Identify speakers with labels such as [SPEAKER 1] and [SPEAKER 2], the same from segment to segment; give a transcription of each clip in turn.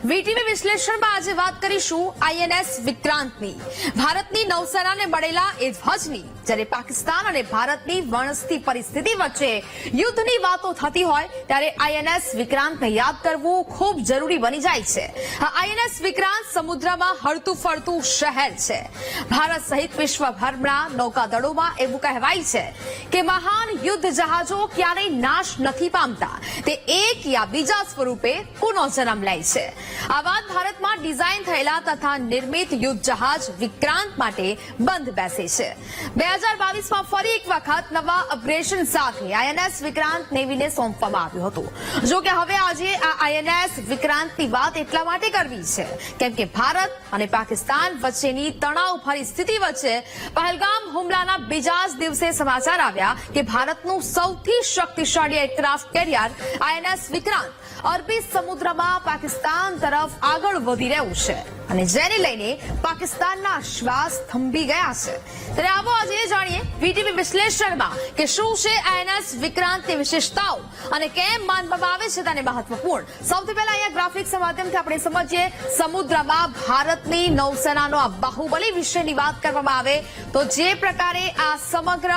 [SPEAKER 1] VTV વિશ્લેષણમાં આજે વાત કરીશું આઈએનએસ વિક્રાંતની, ભારતની નૌસેનાને મળેલા એ ધ્વજની। જ્યારે પાકિસ્તાન અને ભારતની વણસતી પરિસ્થિતિ વચ્ચે યુદ્ધની વાતો થતી હોય ત્યારે આઈએનએસ વિક્રાંતને યાદ કરવું ખૂબ જરૂરી બની જાય છે। આ આઈએનએસ વિક્રાંત સમુદ્રમાં હળતું ફરતું શહેર છે। ભારત સહિત વિશ્વભરના નૌકાદળોમાં એવું કહેવાય છે કે મહાન યુદ્ધ જહાજો ક્યારેય નાશ નથી પામતા, તે એક યા બીજા સ્વરૂપે પુનઃજન્મ લે છે। આ વાત ભારતમાં ડિઝાઇન થયેલા તથા નિર્મિત યુદ્ધ જહાજ વિક્રાંત માટે બંધ બેસે છે। 2022માં ફરી એક વખત નવા અપગ્રેડેશન સાથે આઈએનએસ વિક્રાંત નેવીને સોંપવામાં આવ્યું હતું। જો કે હવે આજે આ આઈએનએસ વિક્રાંતની વાત એટલા માટે કરવી છે કેમ કે ભારત અને પાકિસ્તાન વચ્ચેની તણાવભરી સ્થિતિ વચ્ચે પહેલગામ હુમલાના બીજા જ દિવસે સમાચાર આવ્યા કે ભારતનું સૌથી શક્તિશાળી એરક્રાફ્ટ કેરિયર આઈએનએસ વિક્રાંત અરબી સમુદ્રમાં પાકિસ્તાન તરફ આગળ વધી રહ્યું છે અને જેને લઈને પાકિસ્તાનના શ્વાસ થંભી ગયા છે। ત્યારે આવો આજે જાણીએ વીટીવી વિશ્લેષણમાં કે શું છે આઈએનએસ વિક્રાંતની વિશેષતાઓ અને કેમ માનવામાં આવે છે તેને મહત્વપૂર્ણ। સૌથી પહેલા અહીંયા ગ્રાફિક્સ માધ્યમથી આપણે સમજીએ સમુદ્રમાં ભારતની નૌસેનાનો આ બાહુબલી વિશેની વાત કરવામાં આવે તો જે પ્રકારે આ સમગ્ર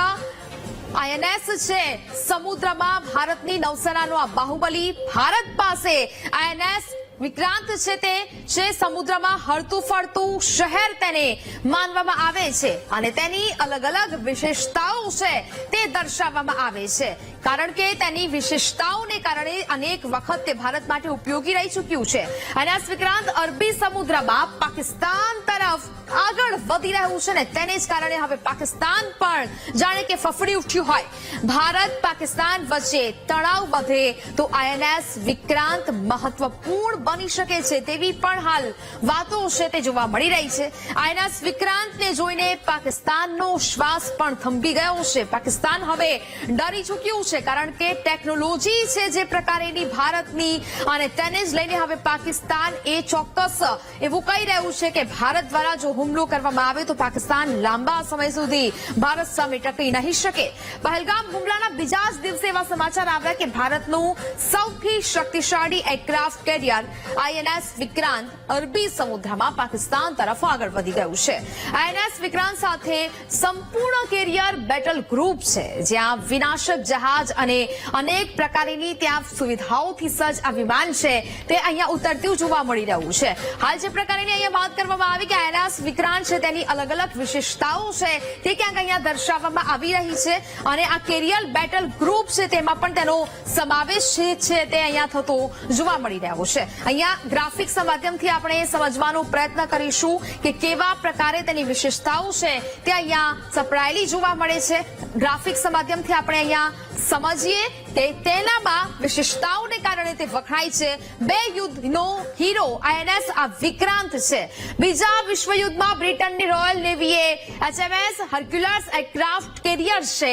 [SPEAKER 1] આઈએનએસ છે સમુદ્રમાં ભારતની નૌસેનાનો આ બાહુબલી, ભારત પાસે આઈએનએસ વિક્રાંત છે તે છે સમુદ્રમાં હળતું ફરતું શહેર તેને માનવામાં આવે છે અને તેની અલગ અલગ વિશેષતાઓ છે તે દર્શાવવામાં આવે છે કારણ કે તેની વિશેષતાઓને કારણે અનેક વખત તે ભારત માટે ઉપયોગી રહી ચૂક્યું છે। આઈએનએસ વિક્રાંત અરબી સમુદ્રમાં પાકિસ્તાન તરફ આગળ વધી રહ્યું છે ને તેને જ કારણે હવે પાકિસ્તાન પણ જાણે કે ફફડી ઉઠ્યું હોય। ભારત પાકિસ્તાન વચ્ચે તણાવ વધે તો આઈએનએસ વિક્રાંત મહત્વપૂર્ણ બની શકે છે તેવી પણ હાલ વાતો છે તે જોવા મળી રહી છે। આઈએનએસ વિક્રાંતને જોઈને પાકિસ્તાનનો શ્વાસ પણ થંભી ગયો છે। પાકિસ્તાન હવે ડરી ચૂક્યું છે કારણ કે ટેકનોલોજી છે જે પ્રકારેની ભારતની અને તેને જ લઈને હવે પાકિસ્તાન એ ચોક્કસ એવું કહી રહ્યું છે કે ભારત દ્વારા જો હુમલો કરવામાં આવે તો પાકિસ્તાન લાંબા સમય સુધી ભારત સામે ટકી નહીં શકે। પહેલગામ હુમલાના બીજા જ દિવસે એવા સમાચાર આવ્યા કે ભારતનું સૌથી શક્તિશાળી એરક્રાફ્ટ કેરિયર આઈએનએસ વિક્રાંત અરબી સમુદ્રમાં પાકિસ્તાન તરફ આગળ વધી ગયું છે। આઈએનએસ વિક્રાંત સાથે સંપૂર્ણ કેરિયર બેટલ ગ્રુપ છે જ્યાં વિનાશક જહાજ અને અનેક પ્રકારની ત્યાં સુવિધાઓથી સજ્જ આ વિમાન છે તે અહીંયા ઉતરતું જોવા મળી રહ્યું છે। હાલ જે પ્રકારની અહીંયા વાત કરવામાં આવી કે આઈએનએસ વિક્રાંત છે તેની અલગ અલગ વિશેષતાઓ છે તે ક્યાંક અહીંયા દર્શાવવામાં આવી રહી છે અને આ કેરિયર બેટલ ગ્રુપ છે તેમાં પણ તેનો સમાવેશ છે તે અહીંયા થતો જોવા મળી રહ્યો છે। અહીંયા ગ્રાફિક્સ માધ્યમથી આપણે સમજવાનો પ્રયત્ન કરીશું કે કેવા પ્રકારે તેની વિશેષતાઓ છે તે અહીંયા સપડાયેલી જોવા મળે છે। ગ્રાફિક્સ માધ્યમથી આપણે અહીંયા સમજીએ કે તેનામાં વિશેષતાઓને કારણે તે વખણાય છે। બે યુદ્ધનો હીરો આઈએનએસ આ વિક્રાંત છે। બીજા વિશ્વયુદ્ધમાં બ્રિટનની રોયલ નેવીએ એચએમએસ હર્ક્યુલસ એરક્રાફ્ટ કેરિયર છે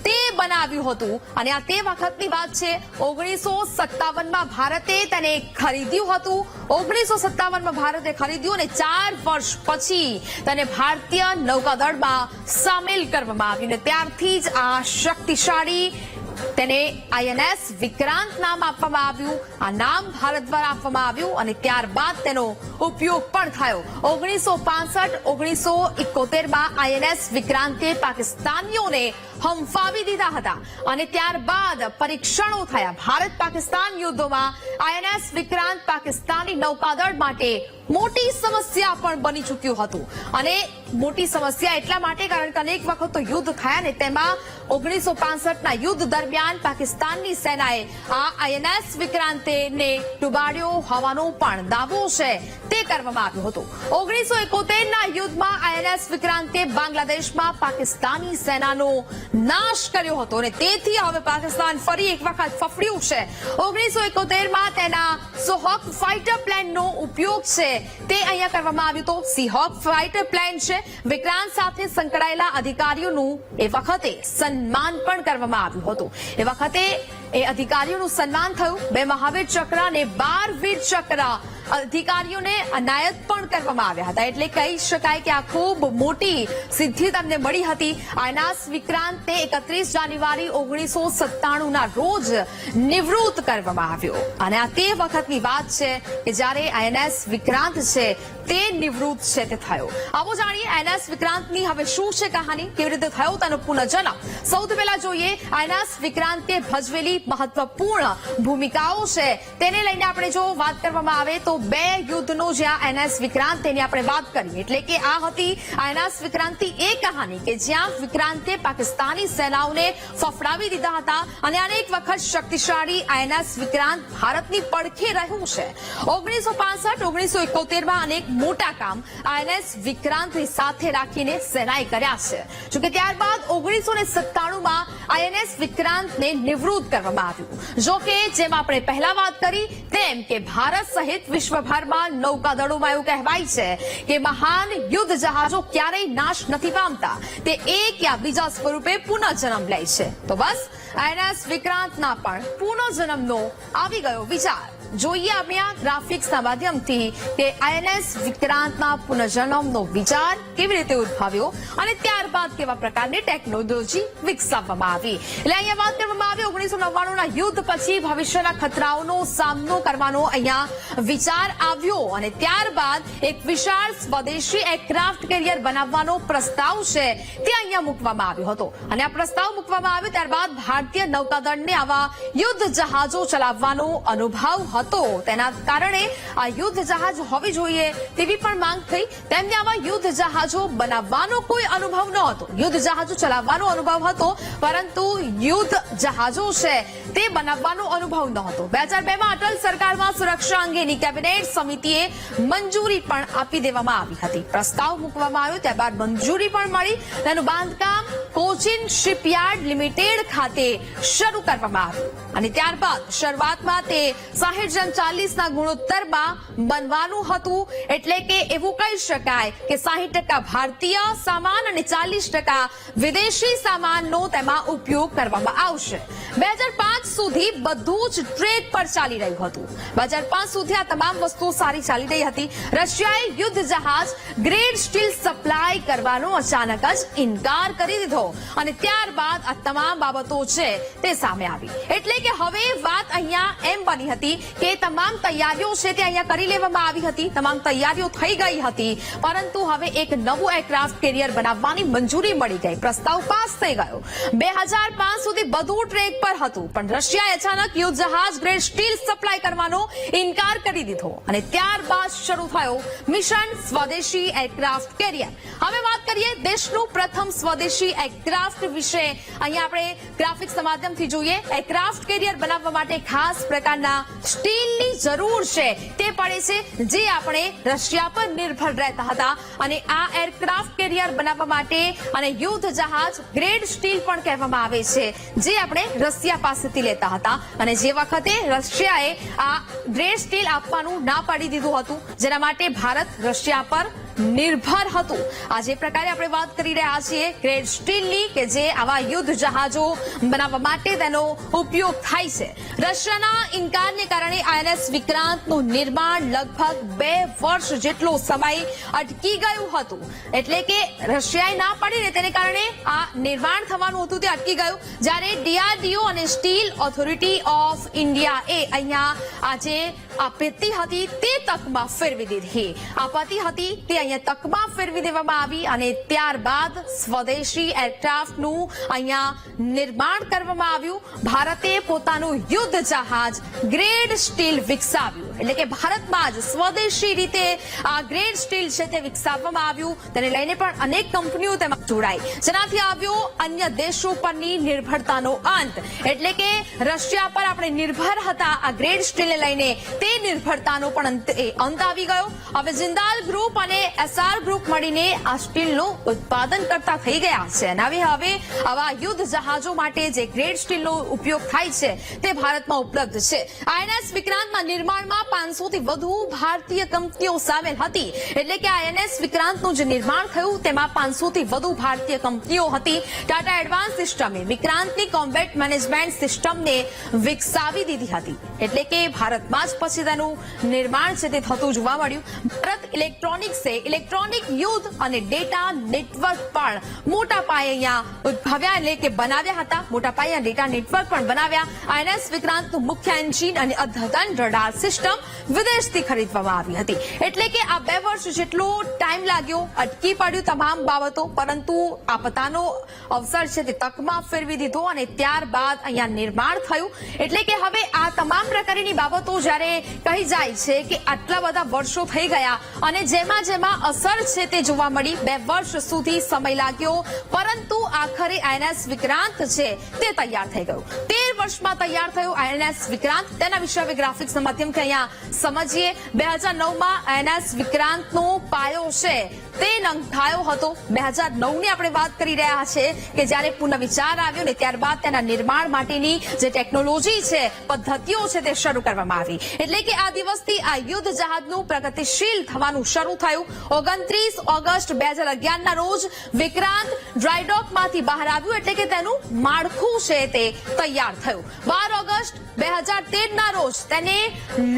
[SPEAKER 1] તે બનાવ્યું હતું અને આ તે વખતની વાત છે। 1957માં ભારતે તેને ખરીદ્યું હતું। 1957માં ભારતે ખરીદ્યું અને 4 વર્ષ પછી તેને ભારતીય નૌકાદળમાં સામેલ કરવામાં આવ્યું અને ત્યારથી જ આ શક્તિશાળી તેને આઈએનએસ વિક્રાંત નામ આપવામાં આવ્યું। આ નામ ભારત દ્વારા આપવામાં આવ્યું અને ત્યારબાદ તેનો ઉપયોગ પણ થયો। 1965-1971માં આઈએનએસ વિક્રાંતે પાકિસ્તાનીઓને હંફાવી દીધા હતા અને ત્યારબાદ પરીક્ષણો થયા। ભારત પાકિસ્તાન યુદ્ધોમાં આઈએનએસ વિક્રાંત પાકિસ્તાની નૌકાદળ માટે મોટી સમસ્યા પણ બની ચૂક્યું હતું અને મોટી સમસ્યા એટલા માટે કારણ કે અનેક વખત તો યુદ્ધ થયા ને તેમાં 1965ના યુદ્ધ દરમિયાન પાકિસ્તાનની સેનાએ આ આઈએનએસ વિક્રાંતને ડૂબાડ્યો હોવાનો પણ દાવો છે તે કરવામાં આવ્યો હતો। 1971ના યુદ્ધમાં આઈએનએસ વિક્રાંતે બાંગ્લાદેશમાં પાકિસ્તાની સેનાનો નાશ કર્યો હતો અને તેથી હવે પાકિસ્તાન ફરી એક વખત ફફડ્યું છે। 1971માં તેના સોહોક ફાઇટર પ્લેનનો ઉપયોગ છે તે અહીંયા કરવામાં આવ્યું તો સીહોક ફાઇટર પ્લેન છે વિક્રાંત સાથે સંકળાયેલા અધિકારીઓનું એ વખતે સન્માન પણ કરવામાં આવ્યું હતું। એ વખતે એ અધિકારીઓનું સન્માન થયું. 2 મહાવીર ચક્ર અને 12 વીર ચક્ર અધિકારીઓને એનાયત પણ કરવામાં આવ્યા હતા. એટલે કહી શકાય કે આ ખૂબ મોટી સિદ્ધિ તેમને મળી હતી. આઈએનએસ વિક્રાંતને 31 જાન્યુઆરી 1997 ના રોજ નિવૃત્ત કરવામાં આવ્યો અને આ તે વખતની વાત છે કે જ્યારે આઈએનએસ વિક્રાંત છે તે નિવૃત્ત છે તે થયો. આવો જાણીએ આઈએનએસ વિક્રાંતની હવે શું છે કહાની, કેવી રીતે થયો તેનો પુનઃજન્મ. સૌથી પહેલા જોઈએ આઈએનએસ વિક્રાંતે ભજવેલી મહત્વપૂર્ણ ભૂમિકાઓ છે તેને લઈને આપણે જો વાત કરવામાં આવે તો 2 યુદ્ધનો જ્યાં આઈએનએસ વિક્રાંત તેની આપણે વાત કરીએ એટલે કે આ હતી આઈએનએસ વિક્રાંતની એ કહાની કે જ્યાં વિક્રાંતે પાકિસ્તાની સેનાઓને ફફડાવી દીધા હતા અને અનેક વખત શક્તિશાળી આઈએનએસ વિક્રાંત ભારતની પડખે રહ્યું છે. 1965-1971 માં અનેક મોટા કામ આઈએનએસ વિક્રાંતની સાથે રાખીને સેનાએ કર્યા છે. જોકે ત્યારબાદ 1997 માં આઈએનએસ વિક્રાંતને નિવૃત્ત કરવામાં આવ્યું. જોકે જેમ આપણે પહેલા વાત કરી તેમ કે ભારત સહિત વિશ્વભરમાં નૌકાદળોમાં એવું કહેવાય છે કે મહાન યુદ્ધ જહાજો ક્યારેય નાશ નથી પામતા, તે એક યા બીજા સ્વરૂપે પુનઃજન્મ લે છે. તો બસ આઈએનએસ વિક્રાંતના પણ પુનઃજન્મનો આવી ગયો વિચાર. જોઈએ આપણે આ ગ્રાફિક્સના માધ્યમથી કે આઈએનએસ વિક્રાંતના પુનઃજન્મનો વિચાર કેવી રીતે ઉદ્ભવ્યો અને ત્યારબાદ કેવા પ્રકારની ટેકનોલોજી વિકસાવવામાં આવી. એટલે અહીંયા વાત કરવામાં આવી 1999 ના યુદ્ધ પછી ભવિષ્યના ખતરાઓનો સામનો કરવાનો અહીંયા વિચાર આવ્યો અને ત્યારબાદ એક વિશાળ સ્વદેશી એરક્રાફ્ટ કેરિયર બનાવવાનો પ્રસ્તાવ છે તે અહીંયા મૂકવામાં આવ્યો હતો અને આ પ્રસ્તાવ મૂકવામાં આવ્યો ત્યારબાદ ભારતીય નૌકાદળને આવા યુદ્ધ જહાજો ચલાવવાનો અનુભવ હતો. તેના કારણે આ યુદ્ધ જહાજ હોવી જોઈએ તેવી પણ માંગ થઈ. તેમને આવા યુદ્ધ જહાજો બનાવવાનો કોઈ અનુભવ ન હતો, યુદ્ધ જહાજો ચલાવવાનો અનુભવ હતો પરંતુ યુદ્ધ જહાજો છે તે બનાવવાનો અનુભવ ન હતો. 2002 માં અટલ સરકારમાં સુરક્ષા અંગેની કેબિનેટ સમિતિએ મંજૂરી પણ આપી દેવામાં આવી હતી. પ્રસ્તાવ મૂકવામાં આવ્યો ત્યારબાદ મંજૂરી પણ મળી. તેનું બાંધકામ કોચિન શિપયાર્ડ લિમિટેડ ખાતે શરૂ કરવામાં આવ્યું અને ત્યારબાદ શરૂઆતમાં તે 60:40 ના ગુણોત્તરમાં બનવાનું હતું. એટલે કે એવું કહી શકાય કે 60% ભારતીય સામાન અને 40% વિદેશી સામાનનો તેમાં ઉપયોગ કરવામાં આવશે. 2005 સુધી બધું જ ટ્રેક પર ચાલી રહ્યું હતું. 2005 સુધી આ તમામ વસ્તુઓ સારી ચાલી રહી હતી. રશિયાએ યુદ્ધ જહાજ ગ્રેડ સ્ટીલ સપ્લાય કરવાનો અચાનક જ ઇનકાર કરી દીધો અને ત્યારબાદ આ તમામ બાબતો છે તે સામે આવી. એટલે કે હવે વાત અહીંયા એમ બની હતી કે તમામ તૈયારીઓ છે તે અહીંયા કરી લેવામાં આવી હતી, તમામ તૈયારીઓ થઈ ગઈ હતી પરંતુ હવે એક નવું એરક્રાફ્ટ કેરિયર બનાવવાની મંજૂરી મળી ગઈ, પ્રસ્તાવ પાસ થઈ ગયો. 2005 સુધી બધું ટ્રેક પર હતું પણ રશિયાએ અચાનક યુદ્ધ જહાજ ગ્રેડ સ્ટીલ સપ્લાય કરવાનો ઇનકાર કરી દીધો અને ત્યારબાદ શરૂ થયો મિશન સ્વદેશી એરક્રાફ્ટ કેરિયર. હવે વાત કરીએ દેશનું પ્રથમ સ્વદેશી એરક્રાફ્ટ વિશે. અહીંયા આપણે ગ્રાફિક્સ માધ્યમથી જોઈએ. એરક્રાફ્ટ કેરિયર બનાવવા માટે ખાસ પ્રકારના સ્ટીલની જરૂર છે તે પડે છે જે આપણે રશિયા પર નિર્ભર રહેતા હતા અને આ એરક્રાફ્ટ કેરિયર બનાવવા માટે અને યુદ્ધ જહાજ ગ્રેડ સ્ટીલ પણ કહેવામાં આવે છે જે આપણે રશિયા પાસેથી લેતા હતા અને જે વખતે રશિયાએ આ ગ્રેડ સ્ટીલ આપવાનું ના પાડી દીધું હતું જેના માટે ભારત રશિયા પર નિર્ભર હતું. આ જે પ્રકારે આપણે વાત કરી રહ્યા છીએ ગ્રેડ સ્ટીલની કે જે આવા યુદ્ધ જહાજો બનાવવા માટે તેનો ઉપયોગ થાય છે. રશિયાના ઇનકારને કારણે આઈએનએસ વિક્રાંતનું નિર્માણ લગભગ 2 વર્ષ જેટલો સમય અટકી ગયું હતું. એટલે કે રશિયાએ ના પાડીને તેને કારણે આ નિર્માણ થવાનું હતું તે અટકી ગયું. જ્યારે ડીઆરડીઓ અને સ્ટીલ ઓથોરિટી ઓફ ઇન્ડિયા એ અહીંયા આજે આપત્તિ હતી તે તકમાં ફેરવી દીધી. આપત્તિ હતી તે અહીંયા તકમાં ફેરવી દેવામાં આવી અને ત્યારબાદ સ્વદેશી એરક્રાફ્ટનું અહીંયા નિર્માણ કરવામાં આવ્યું. ભારતે પોતાનું યુદ્ધ જહાજ ગ્રેડ સ્ટીલ વિકસાવ્યું. એટલે કે ભારતમાં જ સ્વદેશી રીતે આ ગ્રેડ સ્ટીલ છે તે વિકસાવવામાં આવ્યું. તેને લઈને પણ અનેક કંપનીઓ તેમાં જોડાઈ જેનાથી આવ્યો અન્ય દેશો પરની નિર્ભરતાનો અંત. એટલે કે રશિયા પર આપણે નિર્ભર હતા આ ગ્રેડ સ્ટીલને લઈને તે નિર્ભરતાનો પણ અંત આવી ગયો. હવે જિંદાલ ગ્રુપ અને એસઆર ગ્રુપ મળીને આ સ્ટીલનું ઉત્પાદન કરતા થઈ ગયા છે અને હવે આવા યુદ્ધ જહાજો માટે જે ગ્રેડ સ્ટીલનો ઉપયોગ થાય છે તે ભારતમાં ઉપલબ્ધ છે. આઈએનએસ વિક્રાંતના નિર્માણમાં 500 થી વધુ ભારતીય કંપનીઓ સામેલ હતી. એટલે કે INS વિક્રાંતનું જે નિર્માણ થયું તેમાં 500 થી વધુ ભારતીય કંપનીઓ હતી. ટાટા એડવાન્સ સિસ્ટમે વિક્રાંતની કોમ્બેટ મેનેજમેન્ટ સિસ્ટમને વિકસાવી દીધી હતી. એટલે કે ભારતમાં જ પછી તેનું નિર્માણ છે તે થતું જોવા મળ્યું. ભારત ઇલેક્ટ્રોનિક્સે ઇલેક્ટ્રોનિક યુદ્ધ અને ડેટા નેટવર્ક પણ મોટા પાયે અહીંયા ઉદ્ભવ્યા એટલે કે બનાવ્યા હતા. મોટા પાયે ડેટા નેટવર્ક પણ બનાવ્યા. INS વિક્રાંતનું મુખ્ય એન્જિન અને અદ્યતન રડાર સિસ્ટમ વિદેશથી ખરીદવામાં આવી હતી. એટલે કે આ 2 વર્ષ જેટલો ટાઈમ લાગ્યો, અટકી પડ્યું તમામ બાબતો, પરંતુ આ પતાનો અવસર છે તે તકમાં ફેરવી દીધો અને ત્યારબાદ અહીંયા નિર્માણ થયું. એટલે કે હવે આ તમામ પ્રકારની બાબતો જ્યારે કહી જાય છે કે આટલા બધા વર્ષો થઈ ગયા અને જેમાં અસર છે તે જોવા મળી. 2 વર્ષ સુધી સમય લાગ્યો, પરંતુ આખરે INS વિક્રાંત છે તે તૈયાર થઈ ગયું. 13 વર્ષમાં તૈયાર થયું INS વિક્રાંત. તેના વિશે હવે ગ્રાફિક્સના માધ્યમથી અહીંયા સમજીએ. 2009માં INS વિક્રાંતનો પાયો છે તે નંખાયો હતો. 2009ની આપણે વાત કરી રહ્યા છે કે જ્યારે પુનઃવિચાર આવ્યો ને ત્યારબાદ તેના નિર્માણ માટેની જે ટેકનોલોજી છે, પદ્ધતિઓ છે તે શરૂ કરવામાં આવી. એટલે કે આ દિવસથી આ યુદ્ધ જહાજનું પ્રગતિશીલ થવાનું શરૂ થયું. 29 ઓગસ્ટ 2011ના રોજ વિક્રાંત ડ્રાયડોકમાંથી બહાર આવ્યું. એટલે કે તેનું માળખું છે તે તૈયાર થયું. 12 ઓગસ્ટ 2013ના રોજ તેને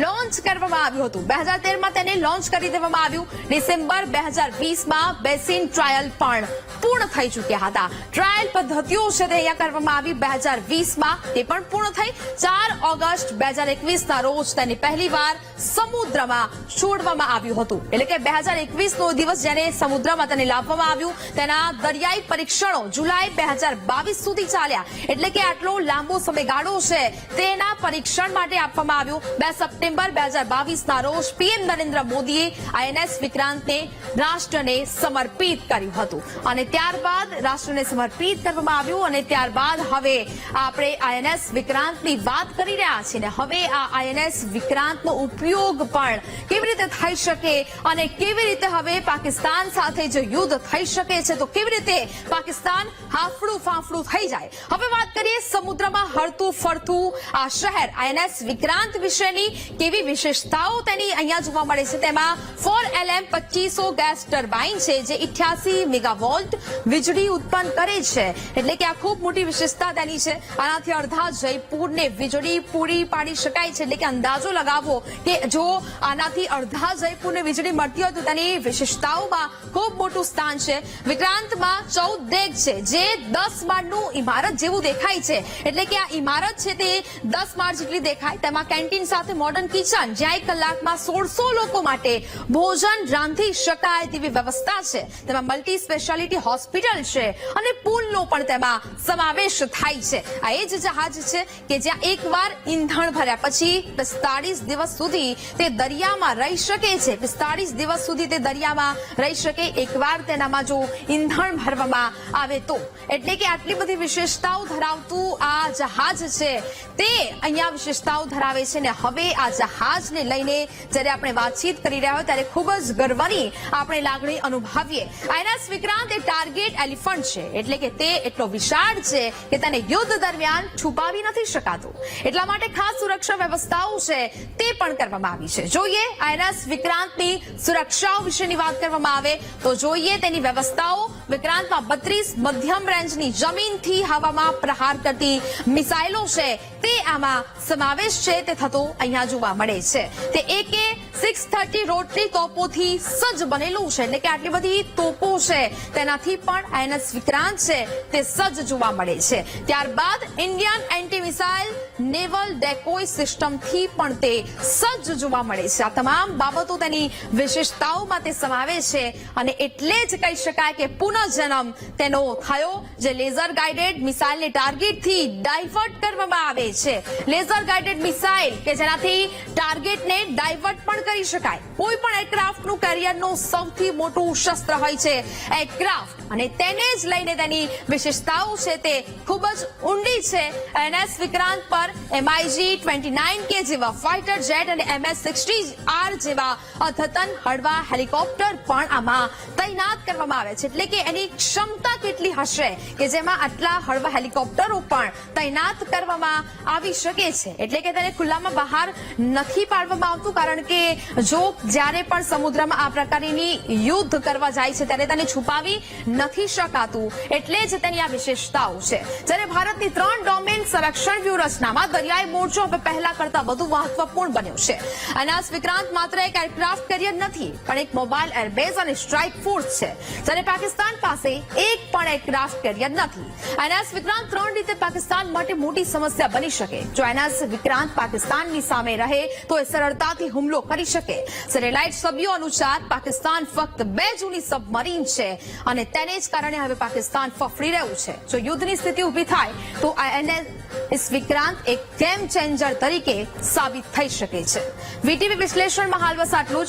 [SPEAKER 1] લોન્ચ કરવામાં આવ્યું હતું. 2013માં તેને લોન્ચ કરી દેવામાં આવ્યું. ડિસેમ્બર 2020માં બેસિન ટ્રાયલ પણ પૂર્ણ થઈ ચૂક્યા હતા. ટ્રાયલ પદ્ધતિઓ છે તે અહીંયા કરવામાં આવી 2020માં, તે પણ પૂર્ણ થઈ. 4 ઓગસ્ટ 2021ના રોજ તેને પહેલીવાર સમુદ્રમાં છોડવામાં આવ્યું હતું. એટલે કે 2021નો દિવસ જ્યારે સમુદ્રમાં તેને લાવવામાં આવ્યું. તેના દરિયાઈ પરીક્ષણો જુલાઈ 2022 સુધી ચાલ્યા. એટલે કે આટલો લાંબો સમયગાળો છે તેના પરીક્ષણ માટે આપવામાં આવ્યું. 2 સપ્ટેમ્બર 2022ના રોજ PM નરેન્દ્ર મોદીએ INS વિક્રાંતને રાષ્ટ્રને સમર્પિત કર્યું હતું અને ત્યારબાદ રાષ્ટ્રને સમર્પિત કરવામાં આવ્યું. અને ત્યારબાદ હવે આપણે INS વિક્રાંતની વાત કરી રહ્યા છીએ ને હવે આ INS વિક્રાંતનો ઉપયોગ પણ કેવી રીતે થઈ શકે અને કેવી રીતે હવે પાકિસ્તાન સાથે જો યુદ્ધ થઈ શકે છે તો કેવી રીતે પાકિસ્તાન હાફડું ફાફડું થઈ જાય. હવે વાત કરીએ સમુદ્રમાં હરતું ફરતું આ શહેર INS વિક્રાંત વિશેની કેવી વિશેષતાઓ તેની અહીંયા જોવા મળે છે. તેમાં 4LM 2500 ગેસ ટર્બાઇન છે જે 88 મેગાવોલ્ટ વીજળી ઉત્પન્ન કરે છે. એટલે કે આ ખૂબ મોટી વિશેષતા તેની છે. આનાથી અડધા જયપુરને વીજળી પૂરી પાડી શકાય છે. એટલે કે અંદાજો લગાવો કે જો આનાથી અડધા જયપુરને વીજળી મળતી હોય તો તેની વિશેષતાઓમાં ખૂબ મોટું સ્થાન છે. વિક્રાંતમાં 14 ડેક છે જે 10 માળનું ઇમારત જેવું દેખાય છે. એટલે કે આ ઇમારત છે તે 10 માળ જેટલી દેખાય. તેમાં કેન્ટીન સાથે મોડર્ન કિચન, જ્યાં 1 કલાકમાં 1600 લોકો માટે ભોજન રાંધી શકાય તેવી વ્યવસ્થા છે. તેમાં મલ્ટી સ્પેશિયાલિટી હોસ્પિટલ છે અને પુલનો પણ તેમાં સમાવેશ થાય છે. આ એ જ જહાજ છે કે જ્યાં એકવાર ઈંધણ ભર્યા પછી 45 દિવસ સુધી તે દરિયામાં રહી શકે છે. 45 દિવસ સુધી તે દરિયામાં રહી શકે એકવાર તેનામાં જો ઈંધણ ભરવામાં આવે તો. એટલે કે આટલી બધી વિશેષતાઓ ધરાવતું આ જહાજ છે તે અહીંયા વિશેષતાઓ ધરાવે છે. ને હવે આ જહાજને લઈને જ્યારે આપણે વાતચીત કરી રહ્યા હોય ત્યારે ખૂબ જ ગર્વની આપણે લાગણી અનુભવીએ. INS વિક્રાંત એ ટાર્ગેટ એલિફન્ટ છે. એટલે કે તે એટલો વિશાળ છે કે તેને યુદ્ધ દરમિયાન છુપાવી નથી શકાતું. એટલા માટે ખાસ સુરક્ષા વ્યવસ્થાઓ છે તે પણ કરવામાં આવી છે. જોઈએ INS વિક્રાંતની સુરક્ષાઓ વિશેની વાત કરવામાં આવે તો જોઈએ તેની વ્યવસ્થાઓ. વિક્રાંતમાં 32 મધ્યમ રેન્જની જમીનથી હવામાં પ્રહાર કરતી મિસાઇલો છે તે આમાં સમાવેશ છે તે થતો અહીંયા જોવા મળે છે. તે AK-630 રોટરી તોપોથી સજ્જ બનેલું છે. એટલે કે આટલી બધી તોપો છે તેનાથી પણ INS વિક્રાંત છે તે સજ્જ જોવા મળે છે. ત્યારબાદ ઇન્ડિયન એન્ટી મિસાઇલ નેવલ ડેકોય સિસ્ટમથી પણ તે સજ્જ જોવા મળે છે. આ તમામ બાબતો તેની વિશેષતાઓમાં તે સમાવેશ છે અને એટલે જ કહી શકાય કે પુનઃજન્મ તેનો થયો. જે લેઝર ગાઇડેડ મિસાઇલને ટાર્ગેટથી ડાયવર્ટ કરવામાં આવે છે. લેઝર ગાઇડેડ મિસાઇલ કે જેનાથી ટાર્ગેટને ડાયવર્ટ પણ કરી શકાય. કોઈ પણ એરક્રાફ્ટનું કેરિયરનું સૌથી મોટું શસ્ત્ર હોય છે એરક્રાફ્ટ, અને તેને જ લઈને તેની વિશેષતાઓ છે તે ખૂબ જ ઊંડી છે. INS વિક્રાંત પર MiG-29K જેવા ફાઇટર જેટ અને MS-60R જેવા અદ્યતન હળવા હેલિકોપ્ટર પણ આમાં તૈનાત કરવામાં આવે છે. એટલે કે એની ક્ષમતા કેટલી હશે કે જેમાં આટલા હળવા હેલિકોપ્ટરો પણ તૈનાત કરવામાં આવી શકે છે. એટલે કે તેને ખુલ્લામાં બહાર નથી પાડવામાં આવતું, કારણ કે જો જ્યારે પણ સમુદ્રમાં આ પ્રકારની યુદ્ધ કરવા જાય છે ત્યારે તેને છુપાવી નથી શકાતું. એટલે જ તેની આ વિશેષતાઓ છે. જ્યારે ભારતની 3 ડોમેન સંરક્ષણ વ્યૂહરચનામાં દરિયાઈ મોરચો હવે પહેલા કરતા વધુ મહત્વપૂર્ણ બન્યો છે. INS વિક્રાંત માત્ર એક એરક્રાફ્ટ કેરિયર નથી, પણ એક મોબાઈલ એરબેઝ અને સ્ટ્રાઇક ફોર્સ છે. જ્યારે પાકિસ્તાન પાસે એક પણ એરક્રાફ્ટ કેરિયર નથી. INS વિક્રાંત 3 રીતે પાકિસ્તાન માટે મોટી સમસ્યા બની શકે. જો INS વિક્રાંત પાકિસ્તાનની સામે રહે તો એ સરળતાથી હુમલો કરી શકે. સેટેલાઇટ સભ્યો અનુસાર પાકિસ્તાન ફક્ત 2 જૂની સબમરીન છે અને તેને જ કારણે હવે પાકિસ્તાન ફફડી રહ્યું છે. જો યુદ્ધની સ્થિતિ ઊભી થાય તો INS વિક્રાંત એક ગેમ ચેન્જર તરીકે સાબિત થઈ શકે છે. વીટીવી વિશ્લેષણમાં હાલ બસ આટલું જ.